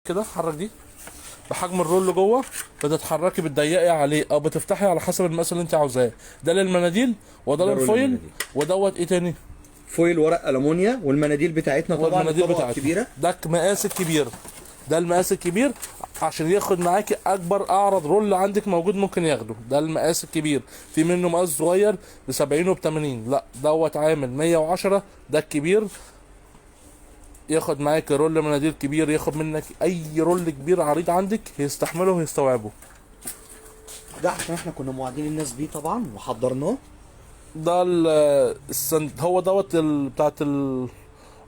كده حرك دي بحجم الرول جوه، بتتحركي بتضيقي عليه او بتفتحي على حسب المقاس اللي انت عاوزاه. ده للمناديل وده ده رول للفويل المناديل. ودوت ايه تاني؟ فويل ورق المونيا، والمناديل بتاعتنا طبعا والمناديل الطبقه بتاعتنا الكبيره. ده المقاس الكبير، ده المقاس الكبير عشان ياخد معاكي اكبر اعرض رول عندك موجود ممكن ياخده. ده المقاس الكبير، في منه مقاس صغير ب 70 وب 80، لا دوت عامل 110. ده الكبير ياخد معاك رول مناديل كبير، ياخد منك اي رول كبير عريض عندك يستحمله ويستوعبه. ده عشان احنا كنا موعدين الناس بيه طبعا وحضرناه. ده هو دوت بتاعت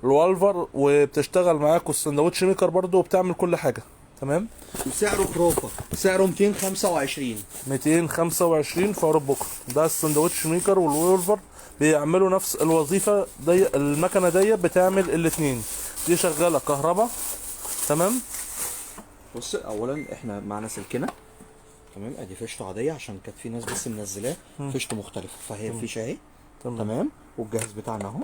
الوالفر، وبتشتغل معاكوا السندوتش ميكر برضو، وبتعمل كل حاجه تمام. وسعره خرافه، سعره 225. 225 في عروض بكره. ده السندوتش ميكر والوالفر بيعملوا نفس الوظيفه دي. المكنه دي بتعمل الاثنين، دي شغاله كهرباء تمام. بص اولا احنا معانا سلكنا تمام، ادي فيشته عاديه عشان كانت في ناس بس منزلاه فيشته مختلفه، فهي فيشه اهي تمام. والجهاز بتاعنا اهو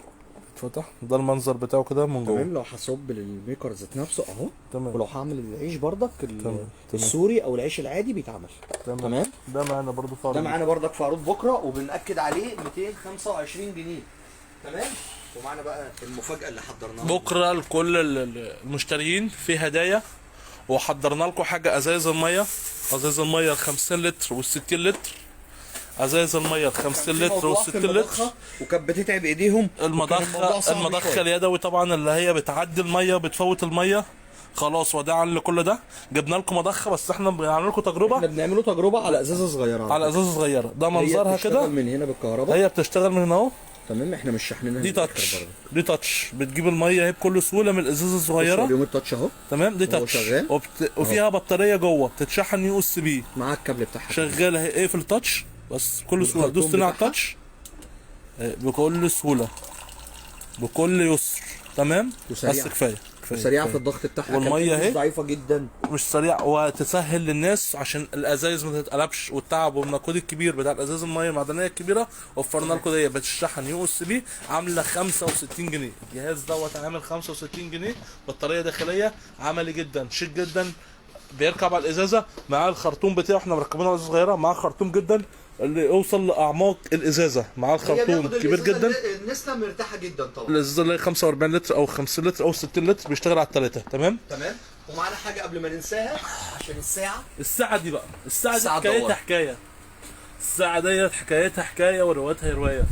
اتفتح، ده المنظر بتاعه كده من جوه تمام. لو هصب للميكر ذات نفسه اهو تمام. ولو هعمل العيش بردك تمام. السوري او العيش العادي بيتعمل تمام. ده معانا برضو ده معانا بردك في عروض بكره، وبنأكد عليه 225 جنيه تمام. ومعانا بقى المفاجاه اللي حضرناها بكره لكل المشترين في هدايا، وحضرنا لكم حاجه. ازايز الميه ال 50 لتر وال 60 لتر. ازايز الميه ال 50 لتر وال 60 لتر، وكانت بتتعب ايديهم. المضخه اليدوي طبعا اللي هي بتعدي الميه بتفوت الميه. خلاص وداعا لكل ده جبنا لكم مضخه، بس احنا بنعمل لكم تجربه. احنا بنعمله تجربه على ازازه صغيره، على ازازه صغيره. ده منظرها كده من هنا بالكهرباء، هي بتشتغل من هنا اهو تمام. احنا مش شاحنينها. دي تاتش، دي تاتش بتجيب الميه اهي بكل سهوله من الازازه الصغيره. اليوم التاتش اهو تمام. دي تاتش وفيها بطاريه جوه بتتشحن يو اس بي مع الكابل بتاعها شغاله اهي. ايه في التاتش بس بكل سهوله. دوست على التاتش بكل سهوله بكل يسر تمام. بس كفايه سريعه في الضغط بتاعها، والميه اهي ضعيفه جدا مش سريع، وتسهل للناس عشان الازايز ما تتقلبش والتعب والمجهود الكبير بتاع الازاز الميه المعدنيه الكبيره. وفرنا لكم دي بتشحن يو اس بي عامله 65 جنيه. الجهاز دوت عامل 65 جنيه. بطاريه داخليه عملي جدا، شيك جدا، بيركب على الازازه معاه الخرطوم بتاعه. احنا مركبينه على صغيره معاه خرطوم جدا اللي يوصل لاعماق الازازه. معاه الخرطوم كبير جدا. النسله مرتاحه جدا طبعا. الازازه اللي هي 45 لتر او 50 لتر او 60 لتر بيشتغل على الثلاثه تمام. ومعانا حاجه قبل ما ننساها عشان الساعه دي بقى، الساعه دي حكايتها حكايه. الساعه ديت حكايتها حكايه وروايتها روايه.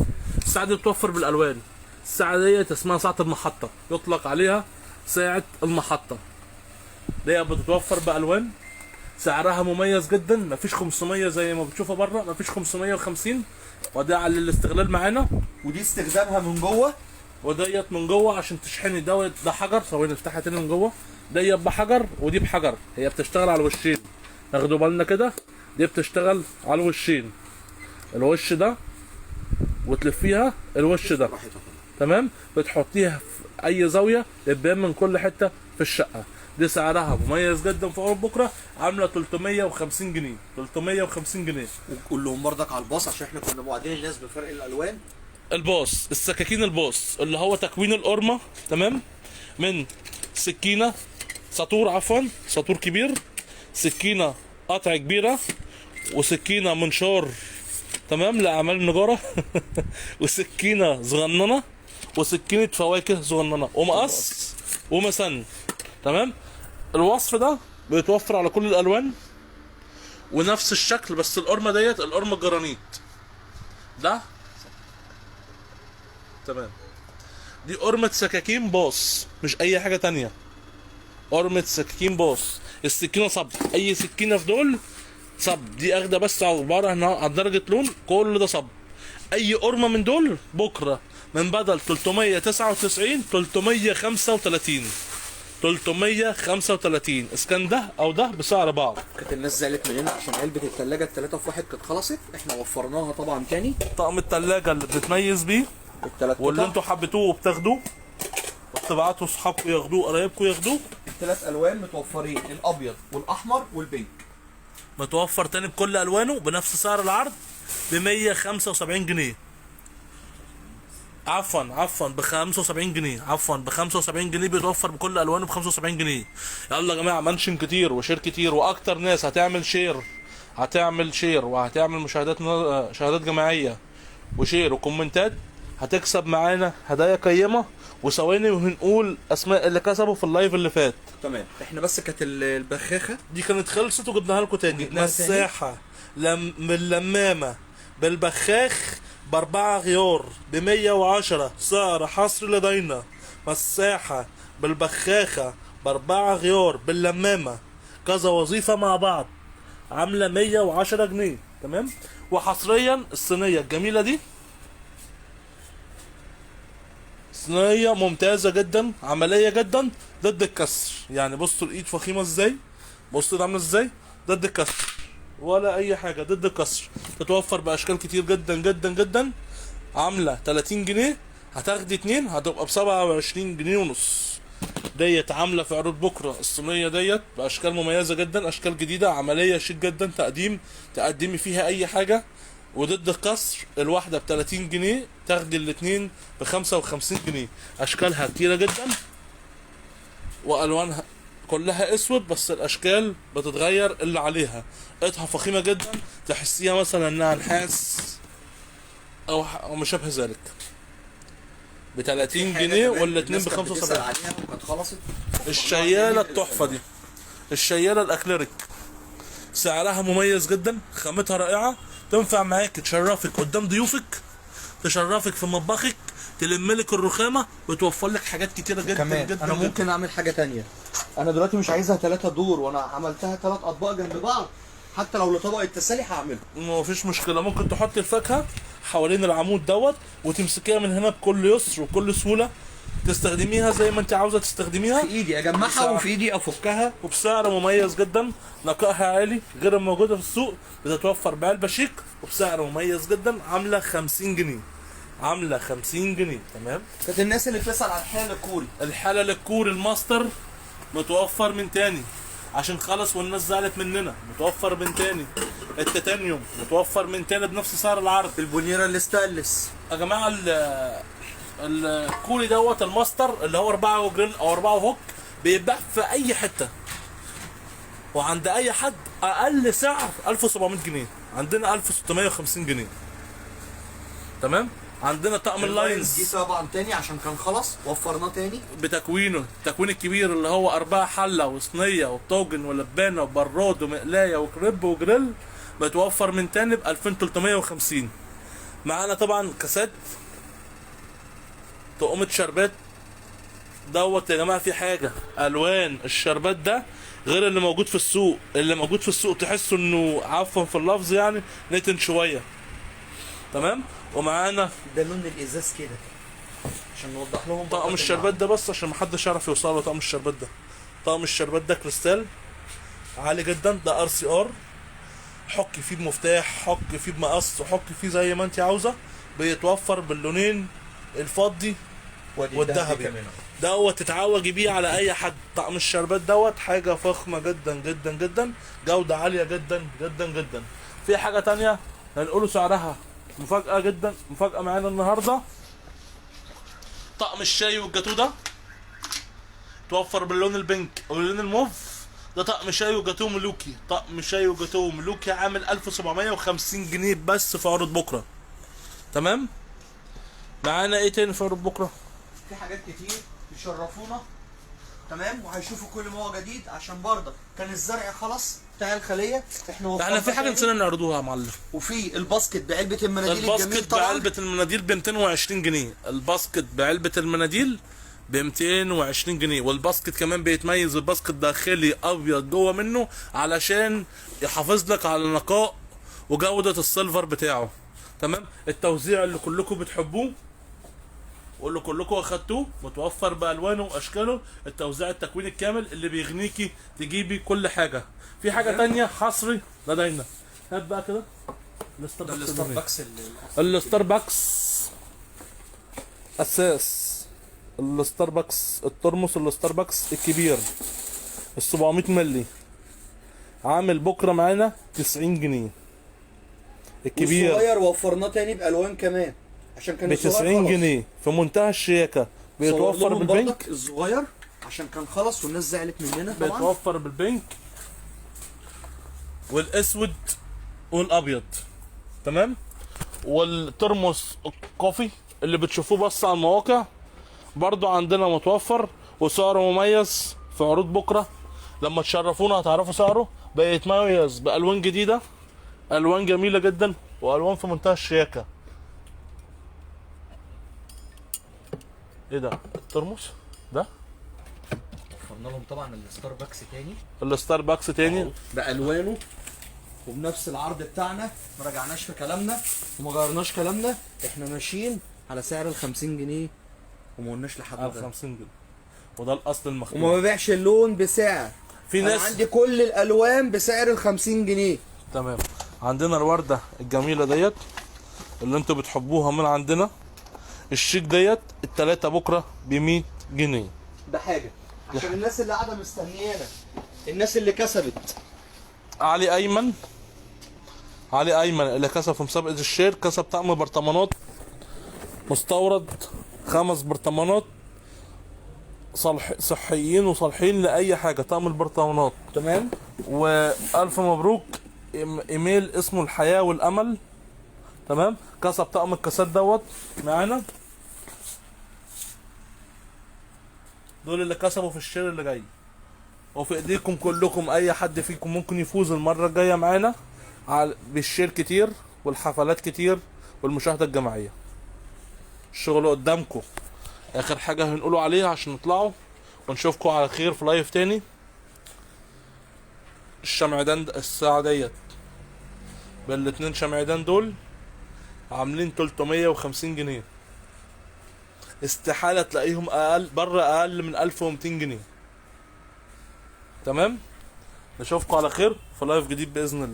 الساعه دي بتوفر بالالوان. الساعه ديت اسمها ساعه المحطه، يطلق عليها ساعه المحطه. دي بتتوفر بالوان، سعرها مميز جدا. مفيش 500 زي ما بتشوفها بره، مفيش 550. وده على الاستغلال معانا. ودي استخدامها من جوه، وديت من جوه عشان تشحني. دوت ده حجر، ثواني نفتحها تاني من جوه. ديت بحجر ودي بحجر، هي بتشتغل على الوشين. ناخدوا بالنا كده، دي بتشتغل على الوشين، الوش ده وتلفيها الوش ده تمام. بتحطيها في اي زاويه تبان من كل حته في الشقه. دي سعرها مميز جدا في عروض بكره، عامله 350 جنيه. 350 جنيه. وقول لهم بردك على الباص عشان احنا كنا موعدين الناس بفرق الالوان. الباص، السكاكين الباص اللي هو تكوين القرمه تمام، من سكينه ساطور، عفوا ساطور كبير، سكينه قطع كبيره، وسكينه منشار تمام لاعمال النجاره وسكينه صغننه، وسكينه فواكه صغننه، ومقص ومسن تمام. الوصف ده بيتوفر على كل الالوان ونفس الشكل. بس القرمه ديت القرمه الجرانيت ده تمام. دي قرمه سكاكين باص، مش اي حاجه تانية. قرمه سكاكين باص. السكينه صب، اي سكينه في دول صب. دي اخده بس عباره عن درجه لون، كل ده صب. اي قرمه من دول بكره من بدل 399 335. 335 اسكان ده او ده بسعر بعض. كانت الناس زعلت مننا عشان علبه الثلاجه ال3 في 1 كانت خلصت، احنا وفرناها طبعا تاني. طقم الثلاجه اللي بتتميز بيه واللي انتوا حبيتوه وبتاخدوه وبتبعتوا اصحابكم ياخدوه، قرايبكم ياخدوه. الثلاث الوان متوفرين، الابيض والاحمر والبينك. متوفر تاني بكل الوانه بنفس سعر العرض ب 175 جنيه. عفوا ب 75 جنيه، عفوا ب 75 جنيه بيتوفر بكل الوانه ب 75 جنيه. يلا يا جماعه، منشن كتير وشير كتير، واكتر ناس هتعمل شير، وهتعمل مشاهدات جماعيه وشير وكومنتات، هتكسب معانا هدايا قيمه. وثواني وهنقول اسماء اللي كسبوا في اللايف اللي فات. تمام، احنا بس كانت البخاخه دي كانت خلصت وجبناها لكم تاني. جبناها مساحة باللمامة بالبخاخ ب4 غيار ب110، سعر حصري لدينا. مساحة بالبخاخة ب4 غيار باللمامة، كذا وظيفة مع بعض، عاملة 110 جنيه. تمام. وحصريا الصينية الجميلة دي، صينية ممتازة جدا، عملية جدا، ضد الكسر. يعني بصوا الايد فخيمة ازاي، بصوا عاملة ازاي، ضد الكسر ولا اي حاجة، ضد الكسر. تتوفر باشكال كتير جدا جدا جدا. عاملة 30 جنيه، هتاخدي 2 هتبقى ب27 جنيه ونص. ديت عاملة في عروض بكرة الصينية ديت باشكال مميزة جدا، اشكال جديدة، عملية شيك جدا، تقدمي فيها اي حاجة، وضد الكسر. الواحدة ب30 جنيه، تاخدي الاتنين ب55 جنيه. اشكالها كتيرة جدا والوانها كلها اسود، بس الاشكال بتتغير اللي عليها. قطعة فخيمة جدا، تحسيها مثلا انها نحاس او ما شابه ذلك. ب30 جنيه والاتنين ب75. عليها وكانت خلصت. الشيالة التحفة دي، الشيالة الاكليريك، سعرها مميز جدا، خامتها رائعة، تنفع معاك، تشرفك قدام ضيوفك، تشرفك في مطبخك، تلملك الرخامة، وتوفر لك حاجات كتيرة جدا كمان جدا انا جدا. ممكن اعمل حاجه تانية. انا دلوقتي مش عايزها 3 دور، وانا عملتها 3 اطباق جنب بعض، حتى لو لطبق التسالي هعمله. مفيش مشكلة، ممكن تحط الفاكهة حوالين العمود دوت، وتمسكيها من هنا بكل يسر وكل سهولة، تستخدميها زي ما انت عاوزة تستخدميها، في ايدي اجمعها وفي ايدي افكها. وبسعر مميز جدا، نقائها عالي غير الموجودة في السوق، بتتوفر بعلبة شيك وبسعر مميز جدا، عاملة 50 جنيه، عاملة 50 جنيه. تمام. كانت الناس اللي بتسال على الحاله الكوري، الحالة للكور الماستر متوفر من تاني، عشان خلص والناس زعلت مننا، متوفر من تاني. التيتانيوم متوفر من تاني بنفس سعر العرض. البونيره الاستانلس يا جماعة الكوري دوت الماستر اللي هو 4 جريل او 4 هوك، بيتباع في اي حتة وعند اي حد. اقل سعر 1700 جنيه، عندنا 1650 جنيه. تمام. عندنا طقم اللاينز دي طبعا تاني عشان كان خلص، وفرناه تاني بتكوينه، التكوين الكبير اللي هو 4 حلة وصينية وطاجن ولبانة وبراد ومقلاية وكريب وجريل، بتوفر من تاني ب 2350. معانا طبعا كاسات طقومة شربات دوت. يا جماعة في حاجة، ألوان الشربات ده غير اللي موجود في السوق. اللي موجود في السوق تحسوا انه عفوا في اللفظ يعني نتن شوية. تمام. ومعانا ده لون الازاز كده عشان نوضح لهم طقم الشربات ده، بس عشان محدش يعرف يوصل له. طقم الشربات ده، طقم الشربات ده كريستال عالي جدا، ده RCR، حك فيه بمفتاح، حك فيه بمقص، حك فيه زي ما انت عاوزه. بيتوفر باللونين الفضي والذهبي دوت، تتعوجي بيه على اي حد. طقم الشربات دوت حاجه فخمه جدا جدا جدا، جوده عاليه جدا جدا جدا. في حاجه تانية هنقوله سعرها مفاجاه جدا، مفاجاه معانا النهارده. طقم الشاي والجاتو ده توفر باللون البنك او اللون الموف. ده طقم شاي وجاتو ملوكي، طقم شاي وجاتو ملوكي، عامل 1750 جنيه بس في عروض بكره. تمام. معانا ايه تاني في عروض بكره؟ في حاجات كتير يشرفونا، تمام، وهيشوفوا كل ما هو جديد، عشان برضه كان الزرع خلاص بتاع الخليه احنا في حاجه نسينا نعرضوها يا معلم. وفي الباسكت بعلبه المناديل الجميل الباسكت طبعا. بعلبه المناديل ب 220 جنيه، الباسكت بعلبه المناديل ب 220 جنيه. والباسكت كمان بيتميز الباسكت داخلي ابيض جوه منه، علشان يحافظ لك على نقاء وجوده السيلفر بتاعه. تمام. التوزيع اللي كلكم بتحبوه واللي كلكم اخدتوه، متوفر بالوانه واشكاله. التوزيع التكوين الكامل اللي بيغنيكي تجيبي كل حاجه. في حاجه تانية حصري لدينا، هات بقى كده الستاربكس الستاربكس اساس، الستاربكس الترمس الستاربكس الكبير ال 700 مللي، عامل بكره معانا 90 جنيه. الكبير والصغير وفرناه تاني بالوان كمان. عشان كان ب 90 جنيه في منتهى الشياكه، بيتوفر بالبنك. الصغير عشان كان خلص والناس زعلت مننا طبعا. بيتوفر بالبنك والاسود والابيض، تمام. والترمس الكوفي اللي بتشوفوه بس على المواقع برضو عندنا متوفر، وسعره مميز في عروض بكره. لما تشرفونا هتعرفوا سعره. بقى يتميز بالوان جديده، الوان جميله جدا، والوان في منتهى الشياكه. ايه ده الترمس ده؟ وفرنا لهم طبعا الستاربكس تاني، الستاربكس تاني بالوانه وبنفس العرض بتاعنا. ما رجعناش في كلامنا وما غيرناش كلامنا، احنا ماشيين على سعر ال 50 جنيه وما قلناش لحد على ده. 50 جنيه، وده الاصل وما المخدوم. ببيعش اللون بسعر، في انا ناس عندي كل الالوان بسعر ال 50 جنيه. تمام. عندنا الورده الجميله ديت اللي انتوا بتحبوها من عندنا، الشيك ديت التلاته بكره ب 100 جنيه. ده حاجه عشان الناس اللي قاعده مستنيانا، الناس اللي كسبت. علي ايمن اللي كسب في مسابقه الشير، كسب طقم برطمانات مستورد، 5 برطمانات صحيين وصالحين لاي حاجه، طقم البرطمانات. تمام. والف مبروك. ايميل اسمه الحياه والامل، تمام. كسب طقم الكاسات دوت معانا. دول اللي كسبوا في الشير اللي جاي، وفي ايديكم كلكم. اي حد فيكم ممكن يفوز المره الجايه معانا بالشير كتير والحفلات كتير والمشاهده الجماعيه. الشغل قدامكم. اخر حاجه هنقوله عليها عشان نطلعوا ونشوفكم على خير في لايف تاني. الشمعدان الساعه ديت بالاتنين شمعدان دول عاملين 350 جنيه. استحاله تلاقيهم اقل بره، اقل من 1200 جنيه. تمام. نشوفكم على خير في لايف جديد باذن الله.